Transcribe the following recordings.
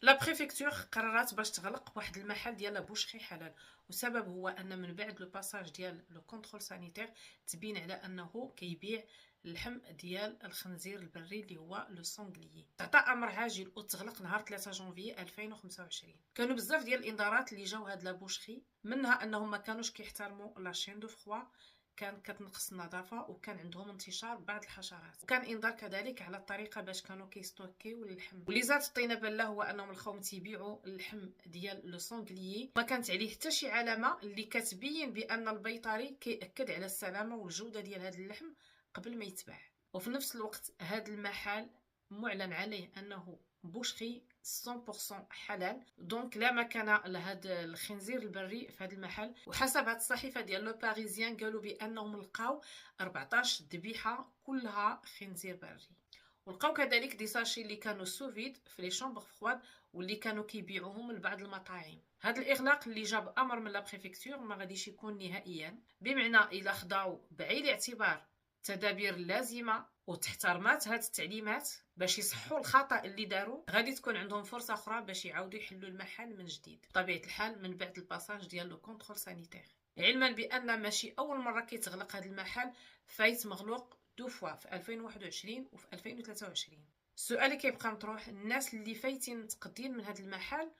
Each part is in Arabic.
لا بريفكتور قررت باش تغلق واحد المحل ديال بوشخي حلال، والسبب هو ان من بعد لو باساج ديال لو كونترول سانيتير تبين على انه كيبيع اللحم ديال الخنزير البري اللي هو لو سونغليي. تعطى امر عاجل وتغلق نهار 3 جونفي 2025. كانوا بزاف ديال الانذارات اللي جاو هاد لا بوشخي، منها انهم ما كانوش كيحترموا لا شين دو فخوا، كان كتنقص النظافه وكان عندهم انتشار بعض الحشرات، وكان انذار كذلك على الطريقه باش كانوا كيستوكيو اللحم. واللي زاد الطينه باله هو انهم لقاو تيبيعوا اللحم ديال لو سونغليي ما كانت عليه حتى شي علامه اللي كتبين بان البيطري كيأكد على السلامه والجوده ديال هذا اللحم قبل ما يتباع. وفي نفس الوقت هذا المحل معلن عليه انه بوشخي 100% حلال، دونك لا مكان لهذا الخنزير البري في هذا المحل. وحسب هذه الصحيفه ديال لو باريزيان قالوا بانهم لقاو 14 ذبيحه كلها خنزير بري، ولقاو كذلك دي ساشي اللي كانوا سوفيد في لي شامبر فخواد واللي كانوا كيبيعوهم لبعض المطاعم. هذا الاغلاق اللي جاب امر من لا بريفكتور ما غاديش يكون نهائيا، بمعنى الا خضعوا بعين الاعتبار التدابير اللازمه وتحترمات هاد التعليمات باش يصحوا الخطا اللي داروا، غادي تكون عندهم فرصه اخرى باش يعاودوا يحلوا المحل من جديد بطبيعه الحال من بعد الباساج ديال لو كونترول سانيتير. علما بان ماشي اول مره كيتغلق هذا المحل، فايت مغلوق دو فوا في 2021 وفي 2023. السؤال اللي كيبقى مطروح، الناس اللي فايتين متقدين من هذا المحل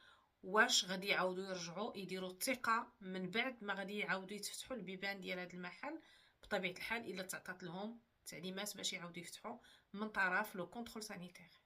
واش غادي يعاودوا يرجعوا يديروا الثقه من بعد ما غادي يعاودوا يتفتحوا البيبان ديال هذا المحل بطبيعه الحال الا تعطات لهم تعليمات باش يعاودوا يفتحوا من طرف لو كونترول سانيتير.